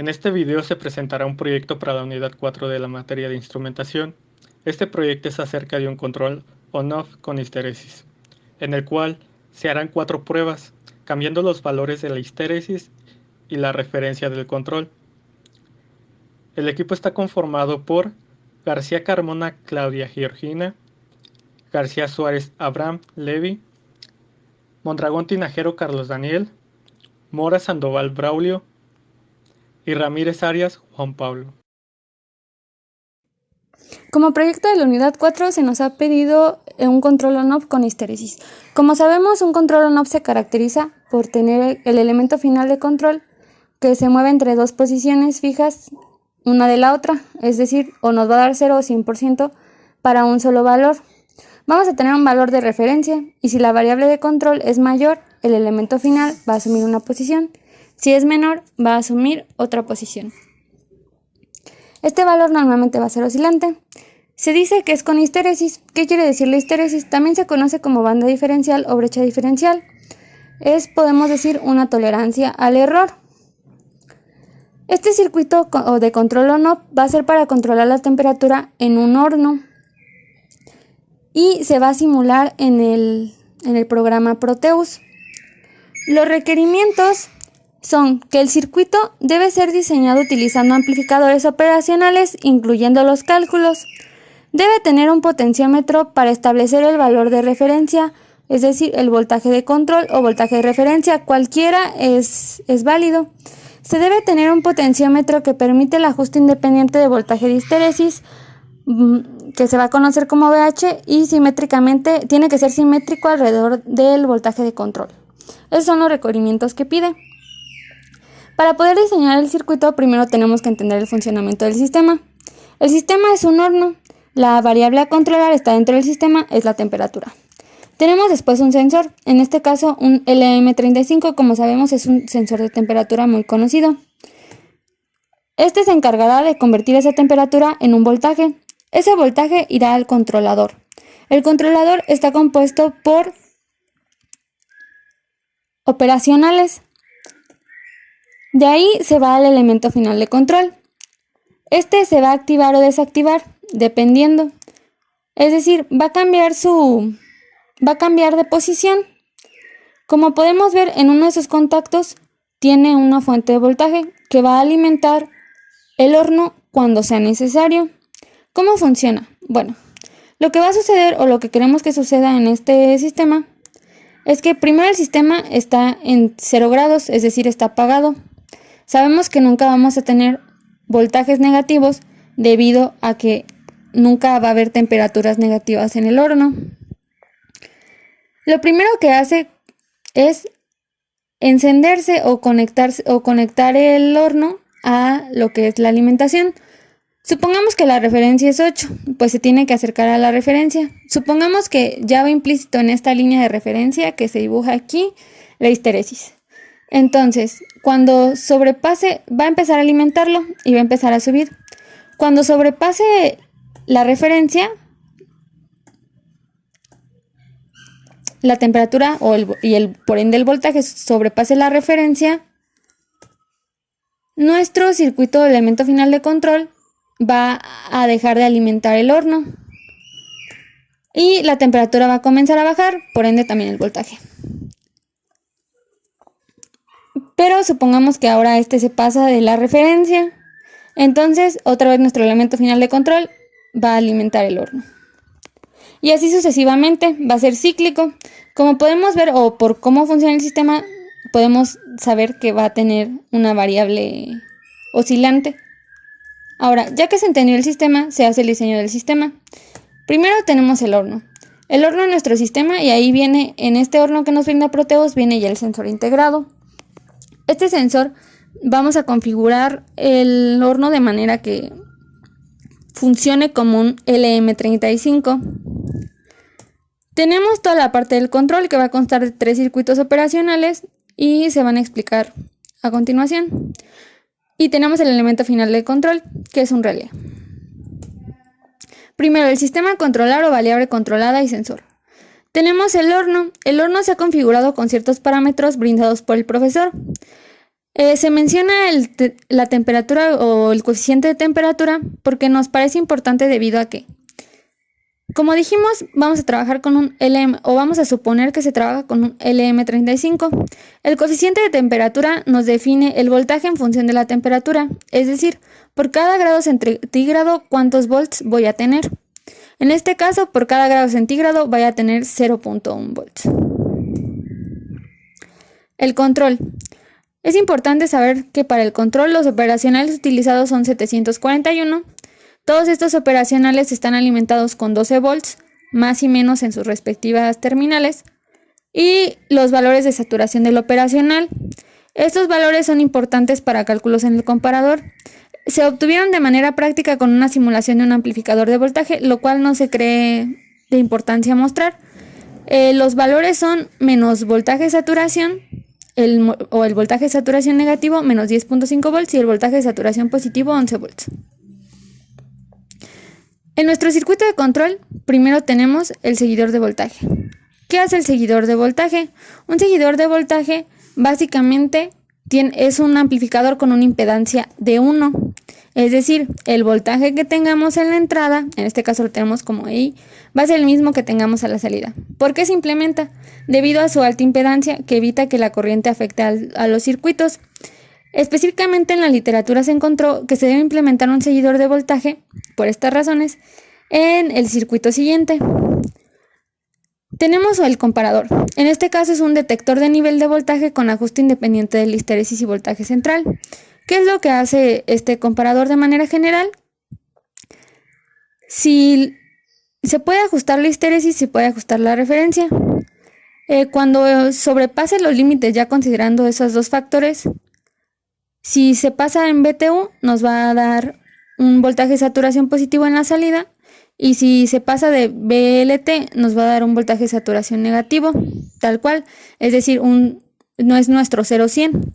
En este video se presentará un proyecto para la unidad 4 de la materia de instrumentación. Este proyecto es acerca de un control on-off con histéresis, en el cual se harán 4 pruebas, cambiando los valores de la histéresis y la referencia del control. El equipo está conformado por García Carmona Claudia Georgina, García Suárez Abraham Levi, Mondragón Tinajero Carlos Daniel, Mora Sandoval Braulio y Ramírez Arias Juan Pablo. Como proyecto de la unidad 4 se nos ha pedido un control on-off con histéresis. Como sabemos, un control on-off se caracteriza por tener el elemento final de control que se mueve entre dos posiciones fijas una de la otra, es decir, o nos va a dar 0 o 100% para un solo valor. Vamos a tener un valor de referencia y si la variable de control es mayor, el elemento final va a asumir una posición. Si es menor, va a asumir otra posición. Este valor normalmente va a ser oscilante. Se dice que es con histéresis. ¿Qué quiere decir la histéresis? También se conoce como banda diferencial o brecha diferencial. Podemos decir, una tolerancia al error. Este circuito de control on-off va a ser para controlar la temperatura en un horno y se va a simular en el programa Proteus. Los requerimientos son que el circuito debe ser diseñado utilizando amplificadores operacionales, incluyendo los cálculos. Debe tener un potenciómetro para establecer el valor de referencia, es decir, el voltaje de control o voltaje de referencia, cualquiera es válido. Se debe tener un potenciómetro que permite el ajuste independiente de voltaje de histéresis, que se va a conocer como VH, y simétricamente tiene que ser simétrico alrededor del voltaje de control. Esos son los requerimientos que pide. Para poder diseñar el circuito, primero tenemos que entender el funcionamiento del sistema. El sistema es un horno. La variable a controlar está dentro del sistema, es la temperatura. Tenemos después un sensor, en este caso un LM35, como sabemos es un sensor de temperatura muy conocido. Este se encargará de convertir esa temperatura en un voltaje. Ese voltaje irá al controlador. El controlador está compuesto por operacionales. De ahí se va al elemento final de control. Este se va a activar o desactivar, dependiendo. Es decir, va a cambiar de posición. Como podemos ver, en uno de sus contactos tiene una fuente de voltaje que va a alimentar el horno cuando sea necesario. ¿Cómo funciona? Bueno, lo que va a suceder o lo que queremos que suceda en este sistema es que primero el sistema está en 0 grados, es decir, está apagado. Sabemos que nunca vamos a tener voltajes negativos debido a que nunca va a haber temperaturas negativas en el horno. Lo primero que hace es encenderse o conectar el horno a lo que es la alimentación. Supongamos que la referencia es 8, pues se tiene que acercar a la referencia. Supongamos que ya va implícito en esta línea de referencia que se dibuja aquí la histéresis. Entonces, cuando sobrepase, va a empezar a alimentarlo y va a empezar a subir. Cuando sobrepase la referencia, la temperatura por ende el voltaje sobrepase la referencia, nuestro circuito de elemento final de control va a dejar de alimentar el horno y la temperatura va a comenzar a bajar, por ende también el voltaje. Pero supongamos que ahora se pasa de la referencia, entonces otra vez nuestro elemento final de control va a alimentar el horno. Y así sucesivamente, va a ser cíclico. Como podemos ver, o por cómo funciona el sistema, podemos saber que va a tener una variable oscilante. Ahora, ya que se entendió el sistema, se hace el diseño del sistema. Primero tenemos el horno. El horno es nuestro sistema y ahí viene, en este horno que nos brinda Proteus, viene ya el sensor integrado. Este sensor vamos a configurar el horno de manera que funcione como un LM35. Tenemos toda la parte del control que va a constar de 3 circuitos operacionales y se van a explicar a continuación. Y tenemos el elemento final del control, que es un relé. Primero, el sistema a controlar o variable controlada y sensor. Tenemos el horno. El horno se ha configurado con ciertos parámetros brindados por el profesor. Se menciona la temperatura o el coeficiente de temperatura porque nos parece importante debido a que, como dijimos, vamos a trabajar con un LM o vamos a suponer que se trabaja con un LM35. El coeficiente de temperatura nos define el voltaje en función de la temperatura, es decir, por cada grado centígrado cuántos volts voy a tener. En este caso, por cada grado centígrado voy a tener 0.1 volts. El control. Es importante saber que para el control los operacionales utilizados son 741. Todos estos operacionales están alimentados con 12 volts, más y menos en sus respectivas terminales, y los valores de saturación del operacional. Estos valores son importantes para cálculos en el comparador. Se obtuvieron de manera práctica con una simulación de un amplificador de voltaje, lo cual no se cree de importancia mostrar. Los valores son menos voltaje de saturación, el voltaje de saturación negativo menos 10.5 volts y el voltaje de saturación positivo 11 volts. En nuestro circuito de control, primero tenemos el seguidor de voltaje. ¿Qué hace el seguidor de voltaje? Un seguidor de voltaje básicamente es un amplificador con una impedancia de 1. Es decir, el voltaje que tengamos en la entrada, en este caso lo tenemos como I, va a ser el mismo que tengamos a la salida. ¿Por qué se implementa? Debido a su alta impedancia que evita que la corriente afecte a los circuitos. Específicamente en la literatura se encontró que se debe implementar un seguidor de voltaje, por estas razones, en el circuito siguiente. Tenemos el comparador. En este caso es un detector de nivel de voltaje con ajuste independiente de la histéresis y voltaje central. ¿Qué es lo que hace este comparador de manera general? Si se puede ajustar la histéresis, se puede ajustar la referencia. Cuando sobrepase los límites, ya considerando esos dos factores, si se pasa en BTU, nos va a dar un voltaje de saturación positivo en la salida, y si se pasa de BLT, nos va a dar un voltaje de saturación negativo, tal cual, es decir, no es nuestro 0-100.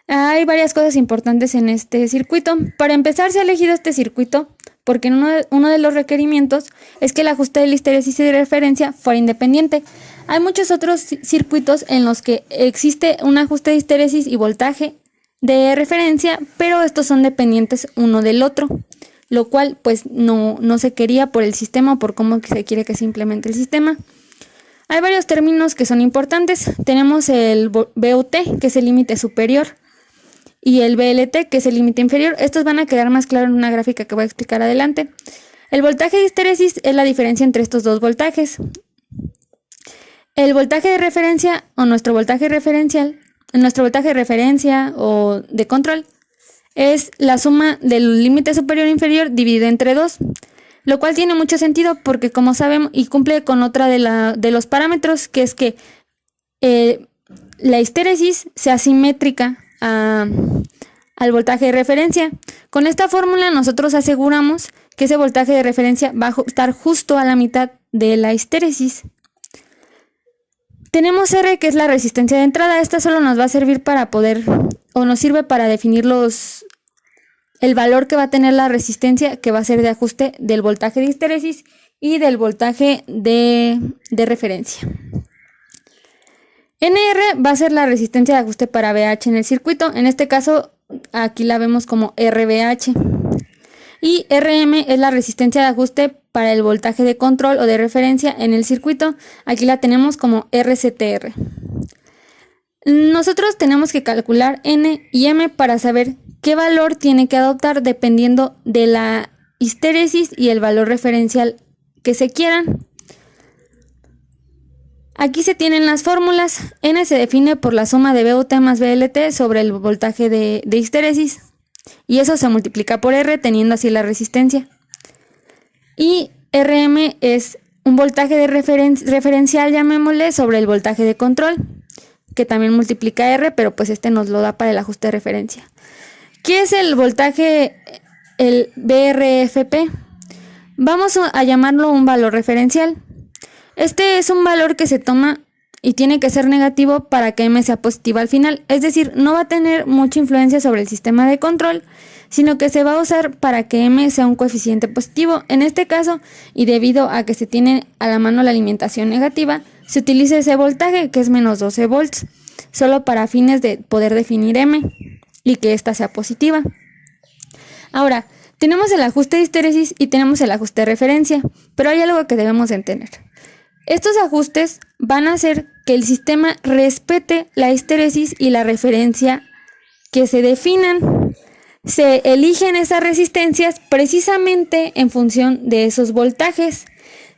Hay varias cosas importantes en este circuito. Para empezar, se ha elegido este circuito porque uno de los requerimientos es que el ajuste de la histéresis y de referencia fuera independiente. Hay muchos otros circuitos en los que existe un ajuste de histéresis y voltaje de referencia, pero estos son dependientes uno del otro, lo cual pues no se quería por el sistema o por cómo se quiere que se implemente el sistema. Hay varios términos que son importantes. Tenemos el BUT, que es el límite superior, y el BLT, que es el límite inferior. Estos van a quedar más claros en una gráfica que voy a explicar adelante. El voltaje de histéresis es la diferencia entre estos dos voltajes. El voltaje de referencia o nuestro voltaje referencia o de control es la suma del límite superior e inferior dividido entre 2, lo cual tiene mucho sentido porque, como sabemos, y cumple con otra de los parámetros, que es que la histéresis sea simétrica al voltaje de referencia. Con esta fórmula nosotros aseguramos que ese voltaje de referencia va a estar justo a la mitad de la histéresis. Tenemos R, que es la resistencia de entrada. Esta solo nos va a servir nos sirve para definir el valor que va a tener la resistencia, que va a ser de ajuste del voltaje de histéresis y del voltaje de referencia. NR va a ser la resistencia de ajuste para VH en el circuito. En este caso, aquí la vemos como RVH. Y RM es la resistencia de ajuste para el voltaje de control o de referencia en el circuito. Aquí la tenemos como RCTR. Nosotros tenemos que calcular N y M para saber qué valor tiene que adoptar dependiendo de la histéresis y el valor referencial que se quieran. Aquí se tienen las fórmulas. N se define por la suma de BUT más BLT sobre el voltaje de histéresis, y eso se multiplica por R, teniendo así la resistencia. Y RM es un voltaje de referencial, llamémosle, sobre el voltaje de control, que también multiplica R, pero pues este nos lo da para el ajuste de referencia. ¿Qué es el voltaje, el VRFP? Vamos a llamarlo un valor referencial. Este es un valor que se toma y tiene que ser negativo para que M sea positiva al final. Es decir, no va a tener mucha influencia sobre el sistema de control, sino que se va a usar para que M sea un coeficiente positivo. En este caso, y debido a que se tiene a la mano la alimentación negativa, se utiliza ese voltaje, que es menos 12 volts. solo para fines de poder definir M y que ésta sea positiva. Ahora, tenemos el ajuste de histéresis y tenemos el ajuste de referencia, pero hay algo que debemos de entender. Estos ajustes van a hacer que el sistema respete la histéresis y la referencia que se definan. Se eligen esas resistencias precisamente en función de esos voltajes.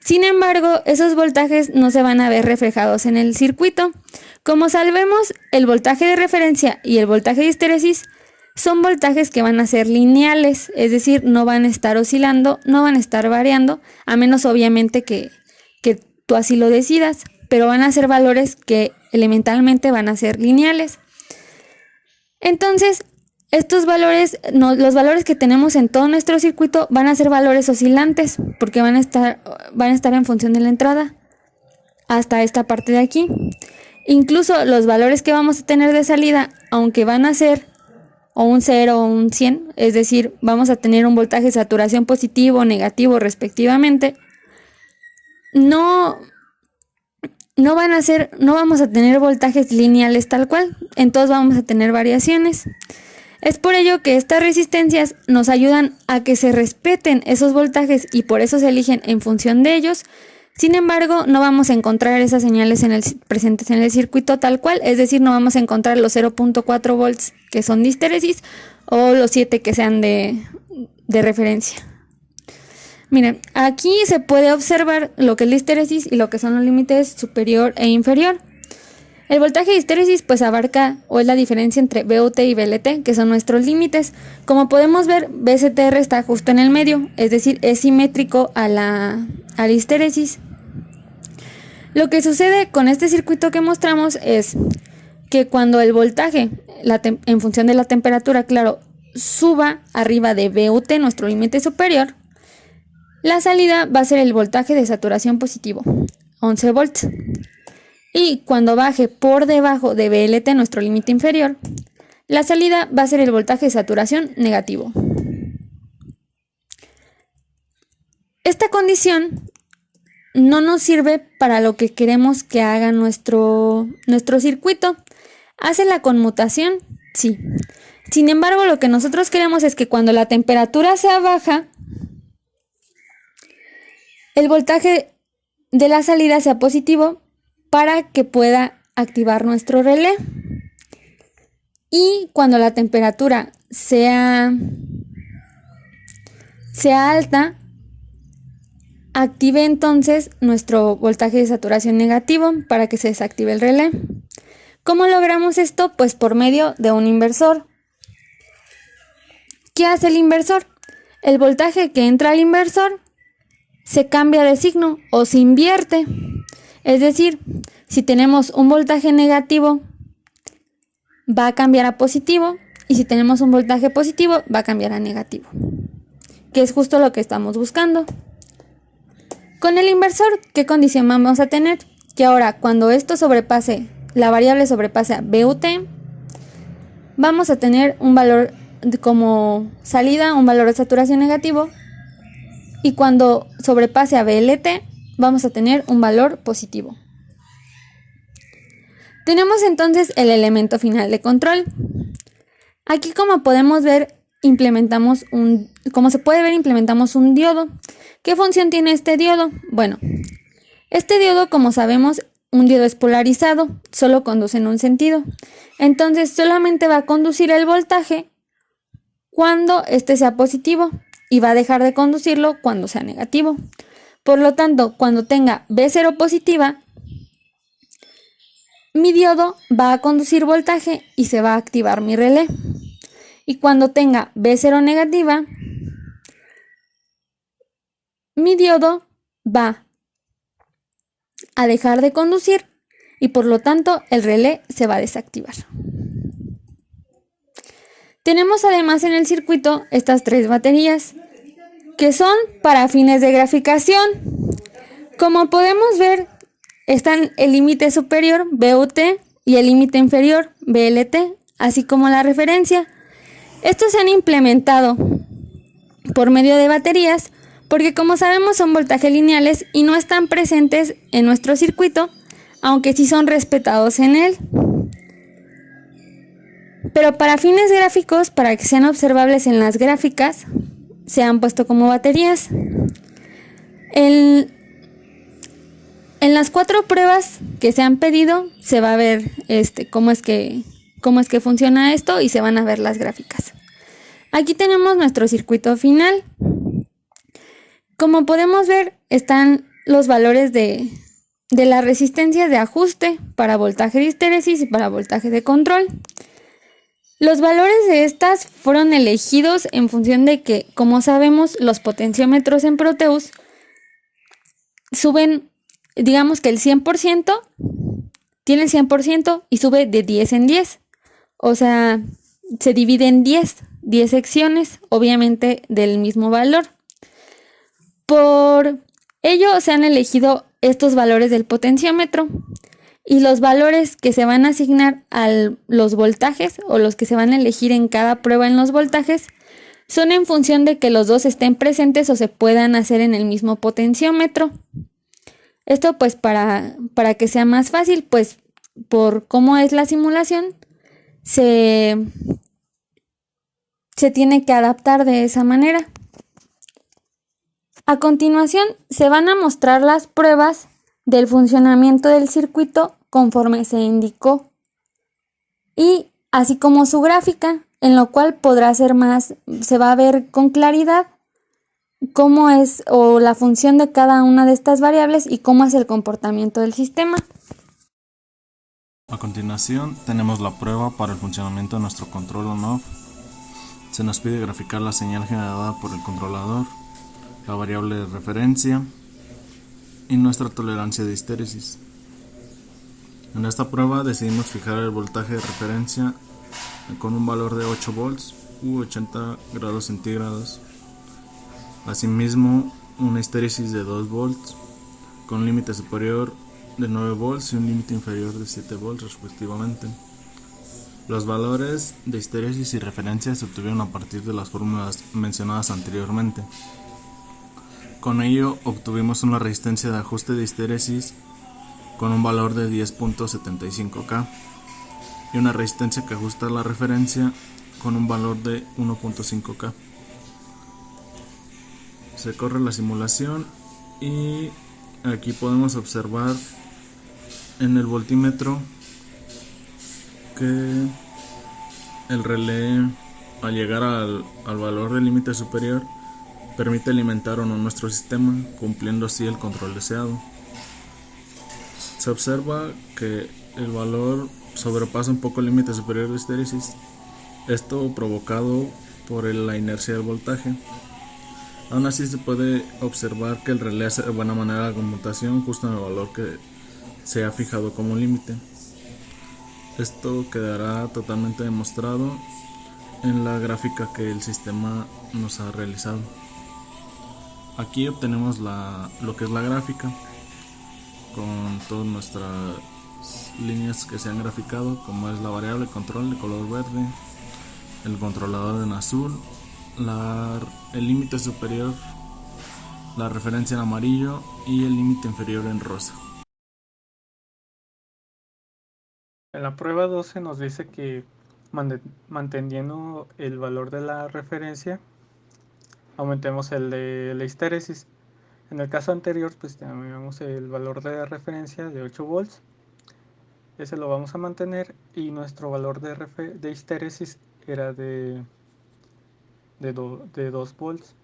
Sin embargo, esos voltajes no se van a ver reflejados en el circuito. Como sabemos, el voltaje de referencia y el voltaje de histéresis son voltajes que van a ser lineales, es decir, no van a estar oscilando, no van a estar variando, a menos obviamente que tú así lo decidas, pero van a ser valores que elementalmente van a ser lineales. Entonces, estos valores, los valores que tenemos en todo nuestro circuito van a ser valores oscilantes, porque van a estar en función de la entrada hasta esta parte de aquí. Incluso los valores que vamos a tener de salida, aunque van a ser o un 0 o un 100, es decir, vamos a tener un voltaje de saturación positivo o negativo respectivamente, no vamos a tener voltajes lineales tal cual, entonces vamos a tener variaciones. Es por ello que estas resistencias nos ayudan a que se respeten esos voltajes y por eso se eligen en función de ellos. Sin embargo, no vamos a encontrar esas señales presentes en el circuito tal cual, es decir, no vamos a encontrar los 0.4 volts que son de histéresis o los 7 que sean de referencia. Miren, aquí se puede observar lo que es la histéresis y lo que son los límites superior e inferior. El voltaje de histéresis pues abarca o es la diferencia entre VUT y VLT, que son nuestros límites. Como podemos ver, VSTR está justo en el medio, es decir, es simétrico a la histéresis. Lo que sucede con este circuito que mostramos es que cuando el voltaje, en función de la temperatura, claro, suba arriba de VUT, nuestro límite superior, la salida va a ser el voltaje de saturación positivo, 11 volts. Y cuando baje por debajo de VLT, nuestro límite inferior, la salida va a ser el voltaje de saturación negativo. Esta condición no nos sirve para lo que queremos que haga nuestro circuito. ¿Hace la conmutación? Sí. Sin embargo, lo que nosotros queremos es que cuando la temperatura sea baja, el voltaje de la salida sea positivo para que pueda activar nuestro relé. Y cuando la temperatura sea alta, active entonces nuestro voltaje de saturación negativo para que se desactive el relé. ¿Cómo logramos esto? Pues por medio de un inversor. ¿Qué hace el inversor? El voltaje que entra al inversor se cambia de signo o se invierte. Es decir, si tenemos un voltaje negativo, va a cambiar a positivo, y si tenemos un voltaje positivo, va a cambiar a negativo, que es justo lo que estamos buscando. Con el inversor, ¿qué condición vamos a tener? Que ahora, cuando esto sobrepase, la variable sobrepase a VUT, vamos a tener un valor como salida, un valor de saturación negativo, y cuando sobrepase a VLT, vamos a tener un valor positivo. Tenemos entonces el elemento final de control. Aquí, como podemos ver, implementamos un diodo. ¿Qué función tiene este diodo? Bueno, este diodo, como sabemos, un diodo es polarizado, solo conduce en un sentido. Entonces, solamente va a conducir el voltaje cuando este sea positivo y va a dejar de conducirlo cuando sea negativo. Por lo tanto, cuando tenga V0 positiva, mi diodo va a conducir voltaje y se va a activar mi relé. Y cuando tenga V0 negativa, mi diodo va a dejar de conducir y por lo tanto el relé se va a desactivar. Tenemos además en el circuito estas 3 baterías que son para fines de graficación. Como podemos ver, están el límite superior, VUT, y el límite inferior, VLT, así como la referencia. Estos se han implementado por medio de baterías porque, como sabemos, son voltajes lineales y no están presentes en nuestro circuito, aunque sí son respetados en él. Pero para fines gráficos, para que sean observables en las gráficas, se han puesto como baterías. En las 4 pruebas que se han pedido, se va a ver cómo es que funciona esto y se van a ver las gráficas. Aquí tenemos nuestro circuito final. Como podemos ver, están los valores de la resistencia de ajuste para voltaje de histéresis y para voltaje de control. Los valores de estas fueron elegidos en función de que, como sabemos, los potenciómetros en Proteus suben, digamos que el 100%, tiene el 100% y sube de 10 en 10. O sea, se divide en 10 secciones, obviamente del mismo valor. Por ello se han elegido estos valores del potenciómetro. Y los valores que se van a asignar a los voltajes o los que se van a elegir en cada prueba en los voltajes son en función de que los dos estén presentes o se puedan hacer en el mismo potenciómetro. Esto pues para que sea más fácil, pues por cómo es la simulación, se tiene que adaptar de esa manera. A continuación se van a mostrar las pruebas del funcionamiento del circuito conforme se indicó y así como su gráfica, en lo cual se va a ver con claridad cómo es o la función de cada una de estas variables y cómo es el comportamiento del sistema. A continuación tenemos la prueba para el funcionamiento de nuestro control on-off. Se nos pide graficar la señal generada por el controlador, la variable de referencia y nuestra tolerancia de histéresis. En esta prueba decidimos fijar el voltaje de referencia con un valor de 8 volts u 80 grados centígrados. Asimismo, una histéresis de 2 volts con un límite superior de 9 volts y un límite inferior de 7 volts respectivamente. Los valores de histéresis y referencia se obtuvieron a partir de las fórmulas mencionadas anteriormente. Con ello obtuvimos una resistencia de ajuste de histéresis con un valor de 10.75K y una resistencia que ajusta la referencia con un valor de 1.5K. Se corre la simulación y aquí podemos observar en el voltímetro que el relé, al llegar al valor del límite superior, permite alimentar o no nuestro sistema, cumpliendo así el control deseado. Se observa que el valor sobrepasa un poco el límite superior de histéresis, esto provocado por la inercia del voltaje. Aún así se puede observar que el relé hace de buena manera la conmutación justo en el valor que se ha fijado como límite. Esto quedará totalmente demostrado en la gráfica que el sistema nos ha realizado. Aquí obtenemos lo que es la gráfica con todas nuestras líneas que se han graficado, como es la variable control de color verde, el controlador en azul, el límite superior, la referencia en amarillo y el límite inferior en rosa. En la prueba 12 nos dice que manteniendo el valor de la referencia, aumentemos el de la histéresis. En el caso anterior, pues tenemos el valor de referencia de 8 volts. Ese lo vamos a mantener y nuestro valor de histéresis era de 2 volts.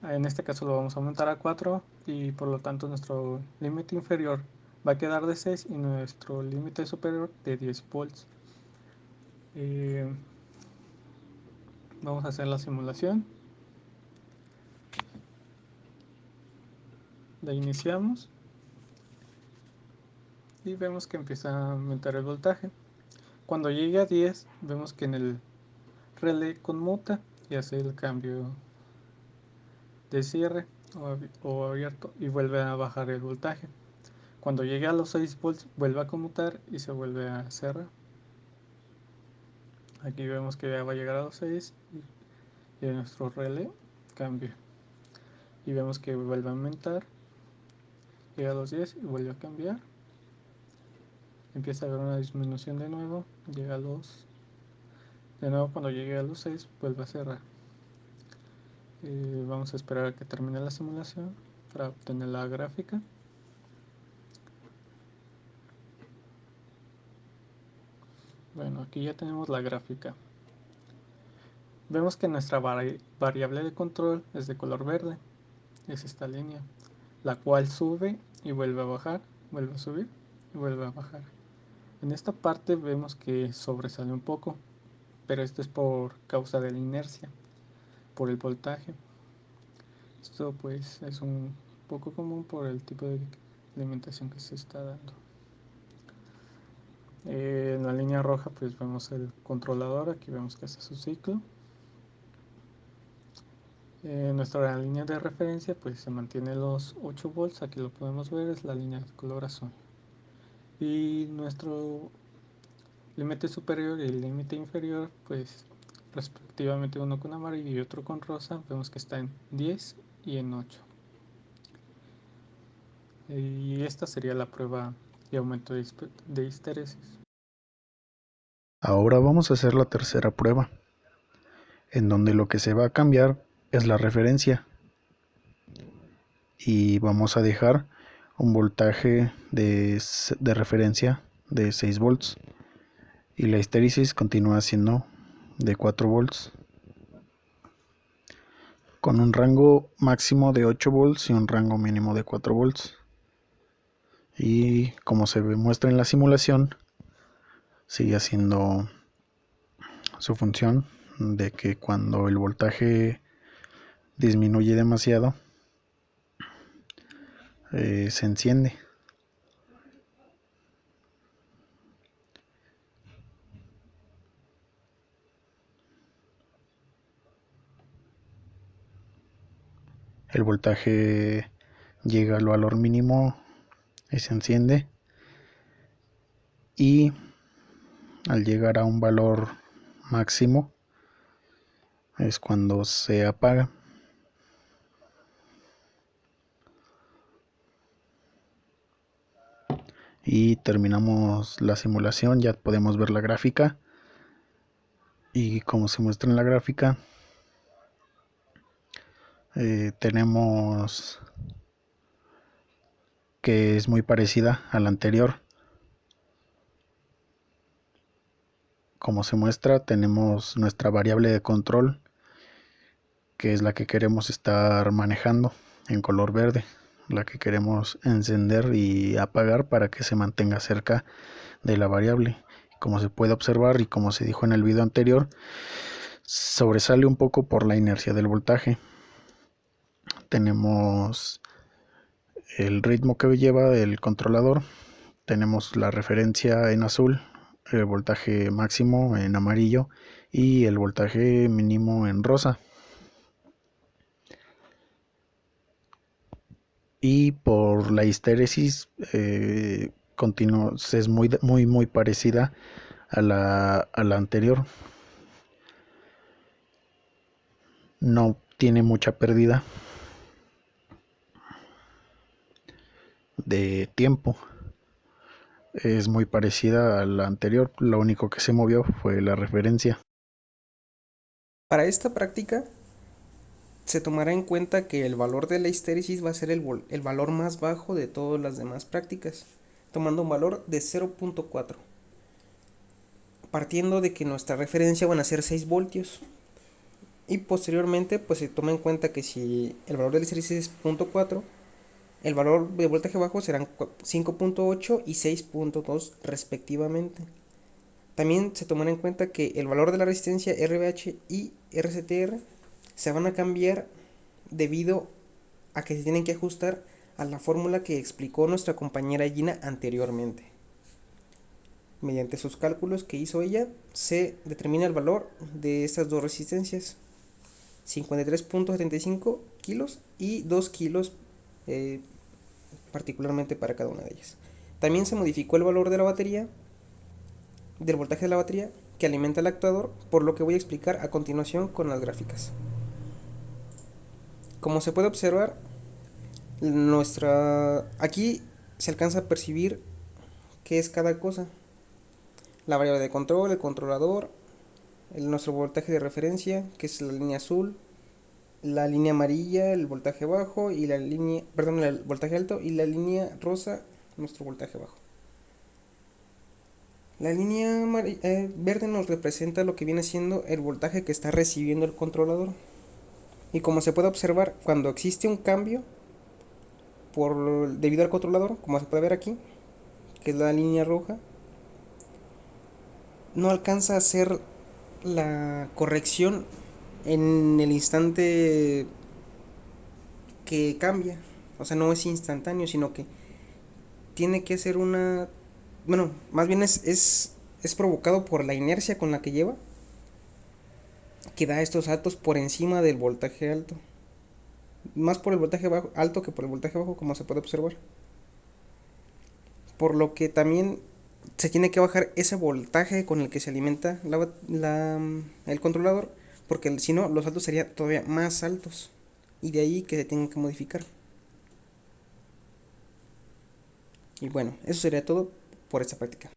En este caso lo vamos a aumentar a 4 y por lo tanto nuestro límite inferior va a quedar de 6 y nuestro límite superior de 10 volts. Vamos a hacer la simulación. La iniciamos y vemos que empieza a aumentar el voltaje. Cuando llegue a 10 vemos que en el relé conmuta y hace el cambio de cierre o abierto y vuelve a bajar el voltaje. Cuando llegue a los 6 volts vuelve a conmutar y se vuelve a cerrar. Aquí vemos que ya va a llegar a los 6 y nuestro relé cambia. Y vemos que vuelve a aumentar, llega a los 10 y vuelve a cambiar. Empieza a haber una disminución de nuevo, llega a los De nuevo, cuando llegue a los 6 vuelve a cerrar. Vamos a esperar a que termine la simulación para obtener la gráfica. Bueno, aquí ya tenemos la gráfica. Vemos que nuestra variable de control es de color verde, es esta línea, la cual sube y vuelve a bajar, vuelve a subir y vuelve a bajar. En esta parte vemos que sobresale un poco, pero esto es por causa de la inercia, por el voltaje. Esto pues es un poco común por el tipo de alimentación que se está dando. En la línea roja pues vemos el controlador, aquí vemos que hace su ciclo. Nuestra línea de referencia pues se mantiene los 8 volts, aquí lo podemos ver, es la línea de color azul. Y nuestro límite superior y el límite inferior pues respectivamente uno con amarillo y otro con rosa, vemos que está en 10 y en 8. Y esta sería la prueba de aumento de histeresis. Ahora vamos a hacer la tercera prueba, en donde lo que se va a cambiar es la referencia. Y vamos a dejar un voltaje de referencia de 6 volts. Y la histéresis continúa siendo de 4 volts. Con un rango máximo de 8 volts y un rango mínimo de 4 volts. Y como se muestra en la simulación, sigue haciendo su función de que cuando el voltaje disminuye demasiado, se enciende. El voltaje llega al valor mínimo y se enciende, y al llegar a un valor máximo es cuando se apaga. Y terminamos la simulación, ya podemos ver la gráfica, y como se muestra en la gráfica, tenemos que es muy parecida a la anterior. Como se muestra, tenemos nuestra variable de control, que es la que queremos estar manejando en color verde, la que queremos encender y apagar para que se mantenga cerca de la variable. Como se puede observar y como se dijo en el video anterior, sobresale un poco por la inercia del voltaje. Tenemos el ritmo que lleva el controlador, tenemos la referencia en azul, el voltaje máximo en amarillo y el voltaje mínimo en rosa. Y por la histéresis es muy parecida a la anterior. No tiene mucha pérdida de tiempo. Es muy parecida a la anterior, lo único que se movió fue la referencia. Para esta práctica se tomará en cuenta que el valor de la histéresis va a ser el valor más bajo de todas las demás prácticas, tomando un valor de 0.4, partiendo de que nuestra referencia van a ser 6 voltios. Y posteriormente pues se toma en cuenta que si el valor de la histéresis es 0.4, el valor de voltaje bajo serán 5.8 y 6.2 respectivamente. También se tomará en cuenta que el valor de la resistencia RBH y RCTR se van a cambiar debido a que se tienen que ajustar a la fórmula que explicó nuestra compañera Gina anteriormente. Mediante sus cálculos que hizo ella, se determina el valor de estas dos resistencias, 53.75 kilos y 2 kilos particularmente para cada una de ellas. También se modificó el valor de la batería, del voltaje de la batería que alimenta el actuador, por lo que voy a explicar a continuación con las gráficas. Como se puede observar, aquí se alcanza a percibir qué es cada cosa: la variable de control, el controlador, nuestro voltaje de referencia, que es la línea azul, la línea amarilla, el voltaje bajo, y la línea, perdón, el voltaje alto, y la línea rosa, nuestro voltaje bajo. La línea verde nos representa lo que viene siendo el voltaje que está recibiendo el controlador. Y como se puede observar, cuando existe un cambio debido al controlador, como se puede ver aquí, que es la línea roja, no alcanza a hacer la corrección en el instante que cambia. O sea, no es instantáneo, sino que tiene que ser bueno, más bien es provocado por la inercia con la que lleva, que da estos saltos por encima del voltaje alto. Más por el voltaje alto que por el voltaje bajo, como se puede observar. Por lo que también se tiene que bajar ese voltaje con el que se alimenta el controlador, porque si no, los saltos serían todavía más altos. Y de ahí que se tengan que modificar. Y bueno, eso sería todo por esta práctica.